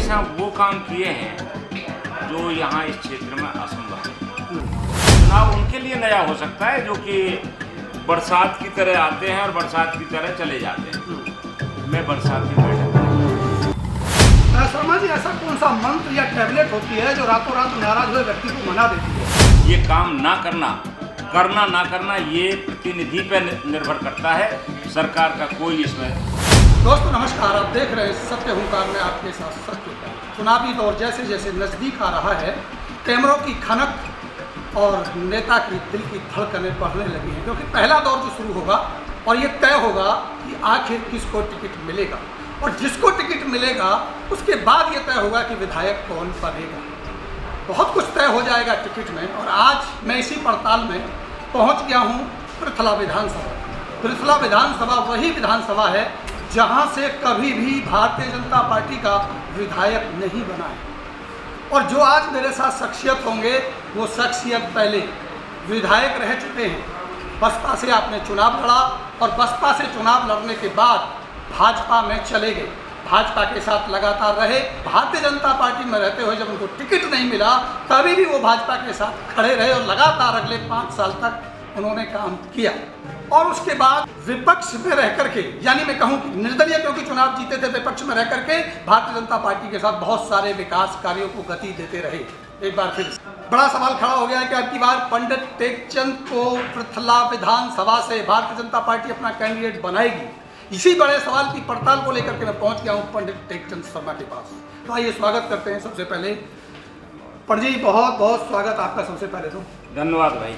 हमेशा वो काम किए हैं जो यहाँ इस क्षेत्र में असंभव है। चुनाव उनके लिए नया हो सकता है जो कि बरसात की तरह आते हैं और बरसात की तरह चले जाते हैं। मैं बरसात की बैठक शर्मा जी, ऐसा कौन सा मंत्र या टैबलेट होती है जो रातों रात नाराज हुए व्यक्ति को मना देती है? ये काम ना करना ना करना ये प्रतिनिधि पर निर्भर करता है, सरकार का कोई इसमें। दोस्तों नमस्कार, आप देख रहे हैं सत्य हुंकार में आपके साथ सत्य। चुनावी दौर जैसे जैसे नज़दीक आ रहा है, कैमरों की खनक और नेता की दिल की धड़कनें बढ़ने लगी हैं, क्योंकि पहला दौर जो शुरू होगा और ये तय होगा कि आखिर किसको टिकट मिलेगा, और जिसको टिकट मिलेगा उसके बाद ये तय होगा कि विधायक कौन बनेगा। बहुत कुछ तय हो जाएगा टिकट में। और आज मैं इसी पड़ताल में पहुंच गया हूं पृथला विधानसभा। पृथला विधानसभा वही विधानसभा है जहां से कभी भी भारतीय जनता पार्टी का विधायक नहीं बना है। और जो आज मेरे साथ शख्सियत होंगे वो शख्सियत पहले विधायक रह चुके हैं। बसपा से आपने चुनाव लड़ा और बसपा से चुनाव लड़ने के बाद भाजपा में चले गए, भाजपा के साथ लगातार रहे। भारतीय जनता पार्टी में रहते हुए जब उनको टिकट नहीं मिला तभी भी वो भाजपा के साथ खड़े रहे और लगातार अगले 5 साल तक उन्होंने काम किया। और उसके बाद विपक्ष में रह करके, यानी मैं कहूँ कि निर्दलीय, क्योंकि चुनाव जीते थे, विपक्ष में रह करके भारतीय जनता पार्टी के साथ बहुत सारे विकास कार्यों को गति देते रहे। एक बार फिर बड़ा सवाल खड़ा हो गया है कि अब की बार पंडित टेकचंद को पृथला विधानसभा से भारतीय जनता पार्टी अपना कैंडिडेट बनाएगी। इसी बड़े सवाल की पड़ताल को लेकर के मैं पहुंच गया हूं पंडित टेकचंद शर्मा के पास। तो आइए स्वागत करते हैं। सबसे पहले पंडित जी, बहुत बहुत स्वागत आपका। सबसे पहले तो धन्यवाद भाई।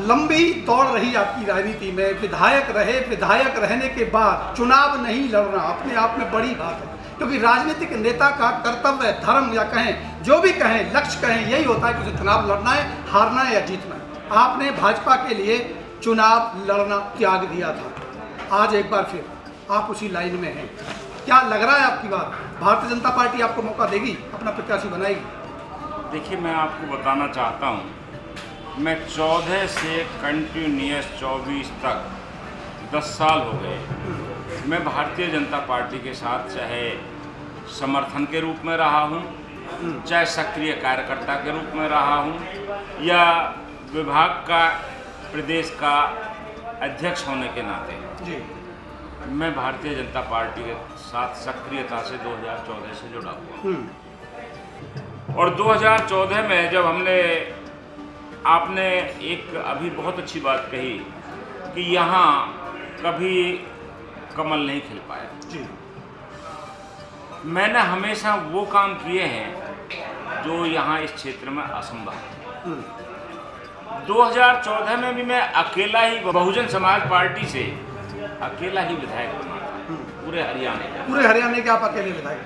लंबी दौड़ रही आपकी राजनीति में, विधायक रहे, विधायक रहने के बाद चुनाव नहीं लड़ना अपने आप में बड़ी बात है, क्योंकि राजनीतिक नेता का कर्तव्य, धर्म या कहें जो भी कहें, लक्ष्य कहें, यही होता है कि उसे चुनाव लड़ना है, हारना है या जीतना है। आपने भाजपा के लिए चुनाव लड़ना त्याग दिया था। आज एक बार फिर आप उसी लाइन में हैं। क्या लग रहा है आपकी बात, भारतीय जनता पार्टी आपको मौका देगी, अपना प्रत्याशी बनाएगी? देखिए, मैं आपको बताना चाहता हूँ, मैं 14 से कंटिन्यूस 24 तक 10 साल हो गए मैं भारतीय जनता पार्टी के साथ चाहे समर्थन के रूप में रहा हूँ, चाहे सक्रिय कार्यकर्ता के रूप में रहा हूँ, या विभाग का प्रदेश का अध्यक्ष होने के नाते जी मैं भारतीय जनता पार्टी के साथ सक्रियता से 2014 से जुड़ा हुआ। और 2014 में जब आपने एक अभी बहुत अच्छी बात कही कि यहाँ कभी कमल नहीं खिल पाया जी, मैंने हमेशा वो काम किए हैं जो यहाँ इस क्षेत्र में असंभव है। 2014 में भी मैं अकेला ही बहुजन समाज पार्टी से अकेला ही विधायक बना था पूरे हरियाणा के आप अकेले विधायक।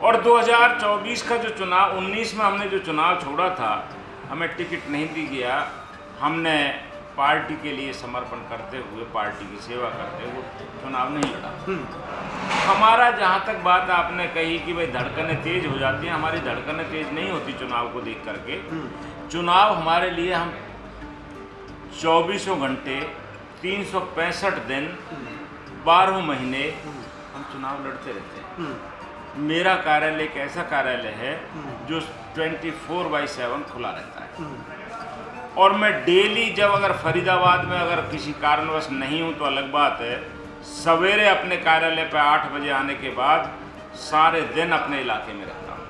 और 2024 का जो चुनाव, 19 में हमने जो चुनाव छोड़ा था, हमें टिकट नहीं दी गया। हमने पार्टी के लिए समर्पण करते हुए, पार्टी की सेवा करते हुए चुनाव नहीं लड़ा। हमारा जहाँ तक बात आपने कही कि भाई धड़कनें तेज हो जाती हैं, हमारी धड़कनें तेज नहीं होती चुनाव को देख करके। चुनाव हमारे लिए, हम 24 घंटे 365 दिन 12 महीने हम चुनाव लड़ते रहते हैं। मेरा कार्यालय एक ऐसा कार्यालय है जो 24/7 खुला रहता है। और मैं डेली, जब अगर फरीदाबाद में अगर किसी कारणवश नहीं हूँ तो अलग बात है, सवेरे अपने कार्यालय पर 8 बजे आने के बाद सारे दिन अपने इलाके में रहता हूँ।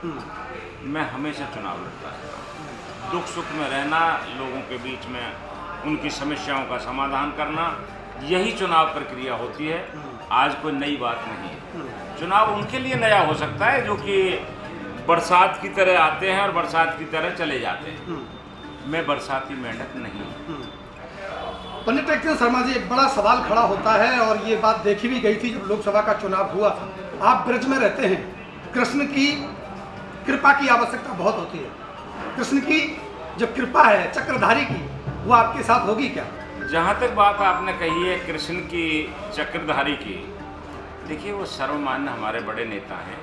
मैं हमेशा चुनाव लड़ता रहता हूँ। दुख सुख में रहना, लोगों के बीच में उनकी समस्याओं का समाधान करना, यही चुनाव प्रक्रिया होती है। आज कोई नई बात नहीं है। चुनाव उनके लिए नया हो सकता है जो कि बरसात की तरह आते हैं और बरसात की तरह चले जाते हैं। मैं बरसाती मेंढक नहीं हूँ। पंडित टेकचंद शर्मा जी, एक बड़ा सवाल खड़ा होता है और ये बात देखी भी गई थी जब लोकसभा का चुनाव हुआ था। आप ब्रज में रहते हैं, कृष्ण की कृपा की आवश्यकता बहुत होती है। कृष्ण की जो कृपा है चक्रधारी की, वो आपके साथ होगी क्या? जहाँ तक बात आपने कही है कृष्ण की, चक्रधारी की, देखिए वो सर्वमान्य हमारे बड़े नेता हैं।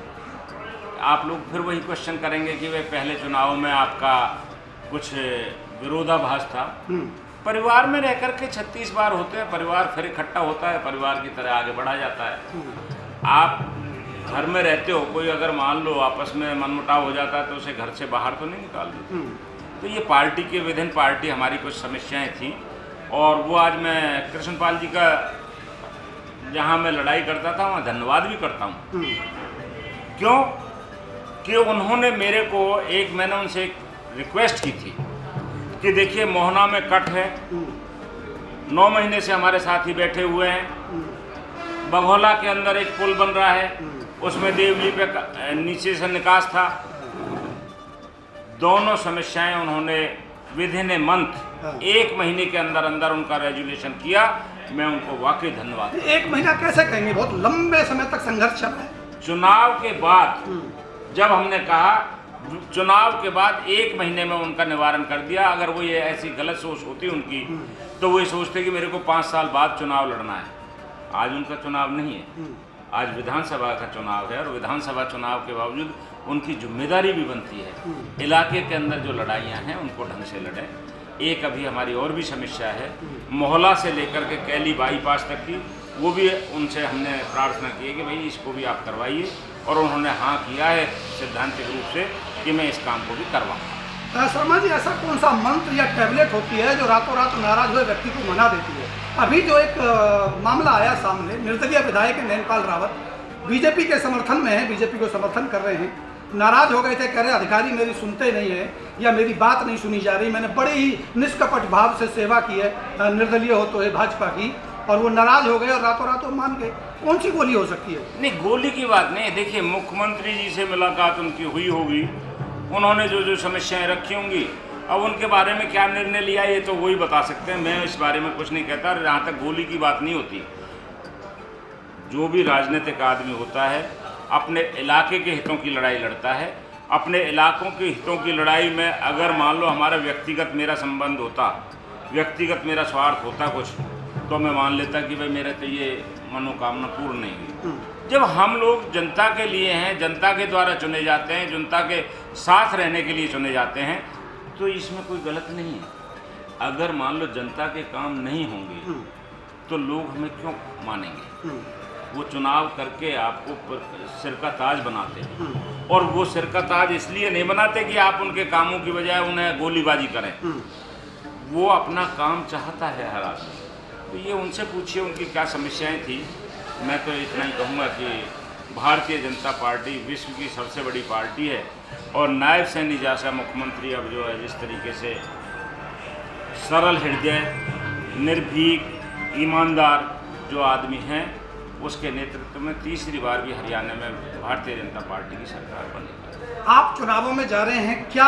आप लोग फिर वही क्वेश्चन करेंगे कि भाई पहले चुनाव में आपका कुछ विरोधाभास था। परिवार में रह करके 36 बार होते हैं, परिवार फिर इकट्ठा होता है, परिवार की तरह आगे बढ़ा जाता है। आप घर में रहते हो, कोई अगर मान लो आपस में मनमुटाव हो जाता है तो उसे घर से बाहर तो नहीं निकाल देते। तो ये पार्टी के विदिन पार्टी हमारी कुछ समस्याएं थी, और वो आज मैं कृष्णपाल जी का जहाँ मैं लड़ाई करता था वहाँ धन्यवाद भी करता हूँ। क्यों कि उन्होंने मेरे को मैंने उनसे एक रिक्वेस्ट की थी कि देखिए मोहना में कट है, 9 महीने से हमारे साथ ही बैठे हुए हैं। बघौला के अंदर एक पुल बन रहा है, उसमें देवली पे नीचे से निकास था। दोनों समस्याएं उन्होंने विदिन ए मंथ 1 महीने के अंदर अंदर उनका रेजुलेशन किया। मैं उनको वाकई धन्यवाद। 1 महीना कैसे कहेंगे, बहुत लंबे समय तक संघर्ष चल रहा है। चुनाव के बाद जब हमने कहा, चुनाव के बाद 1 महीने में उनका निवारण कर दिया। अगर वो ये ऐसी गलत सोच होती उनकी तो वो ये सोचते कि मेरे को 5 साल बाद चुनाव लड़ना है। आज उनका चुनाव नहीं है, आज विधानसभा का चुनाव है, और विधानसभा चुनाव के बावजूद उनकी जिम्मेदारी भी बनती है इलाके के अंदर जो लड़ाइयाँ हैं उनको ढंग से लड़ें। एक अभी हमारी और भी समस्या है मोहल्ला से लेकर के कैली बाईपास तक की, वो भी उनसे हमने प्रार्थना की है कि भाई इसको भी आप करवाइए, और उन्होंने हाँ किया है सिद्धांतिक रूप से कि मैं इस काम को भी करवाऊँ। शर्मा जी, ऐसा कौन सा मंत्र या टैबलेट होती है जो रातों रात नाराज हुए व्यक्ति को मना देती है? अभी जो एक मामला आया सामने, निर्दलीय विधायक नैनपाल रावत बीजेपी के समर्थन में है, बीजेपी को समर्थन कर रहे हैं, नाराज हो गए थे, कह रहे अधिकारी मेरी सुनते नहीं है या मेरी बात नहीं सुनी जा रही। मैंने बड़े ही निष्कपट भाव से सेवा की है, निर्दलीय हो तो है भाजपा की, और वो नाराज हो गए और रातों रात वो मान गए। कौन सी गोली हो सकती है? नहीं, गोली की बात नहीं। देखिए, मुख्यमंत्री जी से मुलाकात उनकी हुई होगी, उन्होंने जो समस्याएं रखी होंगी, अब उनके बारे में क्या निर्णय लिया ये तो वही बता सकते हैं। मैं इस बारे में कुछ नहीं कहता। जहाँ तक गोली की बात नहीं होती, जो भी राजनीतिक आदमी होता है अपने इलाके के हितों की लड़ाई लड़ता है। अपने इलाकों के हितों की लड़ाई में अगर मान लो हमारा व्यक्तिगत मेरा संबंध होता, व्यक्तिगत मेरा स्वार्थ होता कुछ, तो मैं मान लेता कि भाई मेरे तो ये मनोकामना पूर्ण नहीं हुई। जब हम लोग जनता के लिए हैं, जनता के द्वारा चुने जाते हैं, जनता के साथ रहने के लिए चुने जाते हैं, तो इसमें कोई गलत नहीं है। अगर मान लो जनता के काम नहीं होंगे तो लोग हमें क्यों मानेंगे? वो चुनाव करके आपको सिर का ताज बनाते हैं, और वो सिर का ताज इसलिए नहीं बनाते कि आप उनके कामों की बजाय उन्हें गोलीबाजी करें। वो अपना काम चाहता है हर आदमी। तो ये उनसे पूछिए उनकी क्या समस्याएं थी। मैं तो इतना ही कहूँगा कि भारतीय जनता पार्टी विश्व की सबसे बड़ी पार्टी है, और नायब सैनी जैसा मुख्यमंत्री अब जो है जिस तरीके से सरल हृदय, निर्भीक, ईमानदार जो आदमी हैं, उसके नेतृत्व में तीसरी बार भी हरियाणा में भारतीय जनता पार्टी की सरकार बनेगी। आप चुनावों में जा रहे हैं, क्या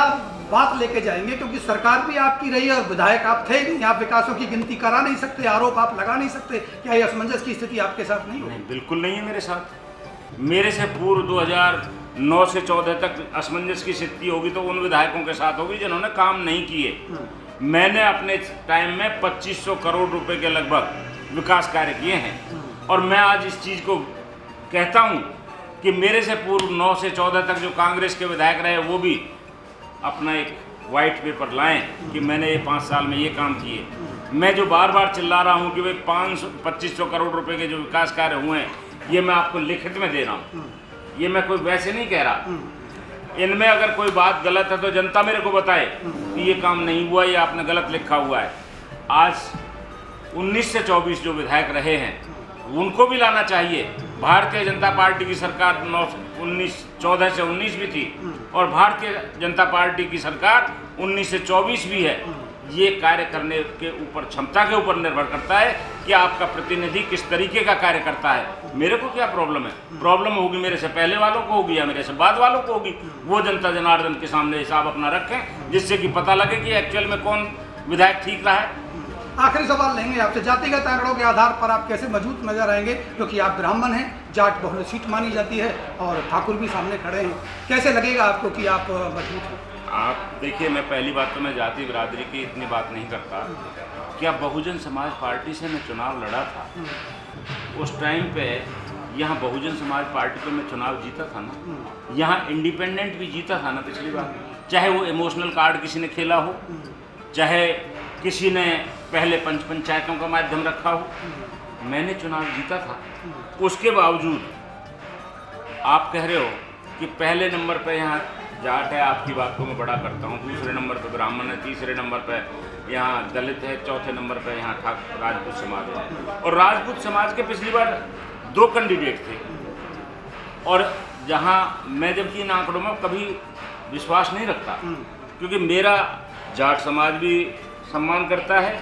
बात लेके जाएंगे? क्योंकि सरकार भी आपकी रही है और विधायक आप थे नहीं, आप विकासों की गिनती करा नहीं सकते, आरोप आप लगा नहीं सकते। क्या ये असमंजस की स्थिति आपके साथ नहीं होगी? बिल्कुल नहीं है मेरे साथ। मेरे से पूर्व 2009 से 14 तक असमंजस की स्थिति होगी तो उन विधायकों के साथ होगी जिन्होंने काम नहीं किए। मैंने अपने टाइम में 2500 करोड़ रुपए के लगभग विकास कार्य किए हैं, और मैं आज इस चीज़ को कहता हूँ कि मेरे से पूर्व 9 से 14 तक जो कांग्रेस के विधायक रहे वो भी अपना एक वाइट पेपर लाएं कि मैंने ये 5 साल में ये काम किए। मैं जो बार बार चिल्ला रहा हूँ कि भाई 2500 करोड़ रुपए के जो विकास कार्य हुए हैं ये मैं आपको लिखित में दे रहा हूँ, ये मैं कोई वैसे नहीं कह रहा। इनमें अगर कोई बात गलत है तो जनता मेरे को बताए कि ये काम नहीं हुआ, ये आपने गलत लिखा हुआ है। आज 19 से 24 जो विधायक रहे हैं उनको भी लाना चाहिए। भारतीय जनता पार्टी की सरकार 14 से 19 भी थी, और भारतीय जनता पार्टी की सरकार 19 से 24 भी है। ये कार्य करने के ऊपर, क्षमता के ऊपर निर्भर करता है कि आपका प्रतिनिधि किस तरीके का कार्य करता है। मेरे को क्या प्रॉब्लम है? प्रॉब्लम होगी मेरे से पहले वालों को होगी या मेरे से बाद वालों को होगी। वो जनता जनार्दन के सामने हिसाब अपना रखें, जिससे कि पता लगे कि एक्चुअल में कौन विधायक ठीक रहा है। आखिरी सवाल लेंगे आपसे, जातिगत आंकड़ों के आधार पर आप कैसे मजबूत नजर आएंगे? क्योंकि आप ब्राह्मण हैं, जाट बहुल सीट मानी जाती है, और ठाकुर भी सामने खड़े हैं। कैसे लगेगा आपको कि आप मजबूत हैं? आप देखिए, मैं पहली बात तो मैं जाति बिरादरी की इतनी बात नहीं करता। क्या बहुजन समाज पार्टी से मैं चुनाव लड़ा था, उस टाइम पे यहाँ बहुजन समाज पार्टी पे मैं चुनाव जीता था ना, यहाँ इंडिपेंडेंट भी जीता था ना पिछली बार। चाहे वो इमोशनल कार्ड किसी ने खेला हो, चाहे किसी ने पहले पंचायतों का माध्यम रखा हो, मैंने चुनाव जीता था। उसके बावजूद आप कह रहे हो कि पहले नंबर पे यहाँ जाट है, आपकी बात को मैं बड़ा करता हूँ, दूसरे नंबर पे ब्राह्मण है, तीसरे नंबर पे यहाँ दलित है, चौथे नंबर पे यहाँ ठाकुर राजपूत समाज है। और राजपूत समाज के पिछली बार 2 कैंडिडेट थे, और जहाँ मैं जबकि इन आंकड़ों में कभी विश्वास नहीं रखता, क्योंकि मेरा जाट समाज भी सम्मान करता है,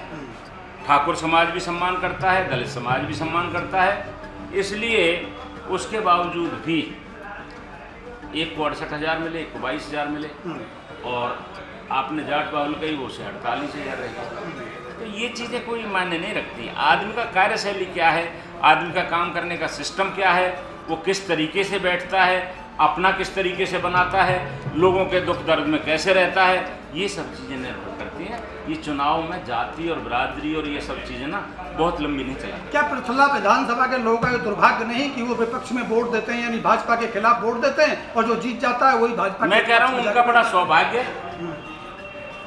ठाकुर समाज भी सम्मान करता है, दलित समाज भी सम्मान करता है, इसलिए उसके बावजूद भी एक को 68,000 मिले, एक को 22,000 मिले, और आपने जाट बाहुल कही वो से 48,000 रहे। तो ये चीज़ें कोई मायने नहीं रखती। आदमी का कार्यशैली क्या है, आदमी का काम करने का सिस्टम क्या है, वो किस तरीके से बैठता है, अपना किस तरीके से बनाता है, लोगों के दुख दर्द में कैसे रहता है, ये सब चीज़ें निर्भर करती हैं। ये चुनाव में जाति और बिरादरी और ये सब चीज़ें ना बहुत लंबी नहीं चला। क्या पृथला विधानसभा के लोगों का ये दुर्भाग्य नहीं कि वो विपक्ष में वोट देते हैं, यानी भाजपा के खिलाफ वोट देते हैं, और जो जीत जाता है वही भाजपा? मैं कह रहा हूँ उनका बड़ा सौभाग्य है।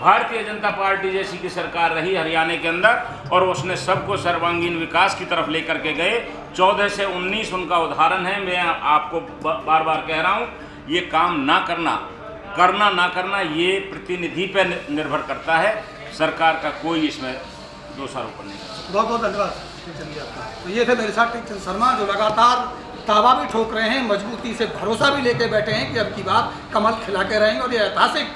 भारतीय जनता पार्टी जैसी की सरकार रही हरियाणा के अंदर, और उसने सबको सर्वांगीण विकास की तरफ लेकर के गए। 14 से 19 उनका उदाहरण है। मैं आपको बार बार कह रहा हूँ, ये काम ना करना ना करना ये प्रतिनिधि पर निर्भर करता है, सरकार का कोई इसमें दोषारोपण नहीं करता। बहुत बहुत धन्यवाद। चलिए आपका। तो ये थे मेरे साथ टेकचंद शर्मा, जो लगातार दावा भी ठोक रहे हैं, मजबूती से भरोसा भी लेके बैठे हैं कि अब की बात कमल खिला के रहेंगे और ये ऐतिहासिक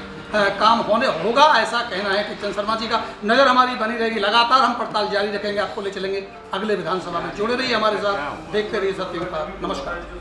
काम होने होगा, ऐसा कहना है टेकचंद शर्मा जी का। नज़र हमारी बनी रहेगी, लगातार हम पड़ताल जारी रखेंगे, आपको ले चलेंगे अगले विधानसभा में। जुड़े रहिए हमारे साथ, देखते रहिए सत्यम का। नमस्कार।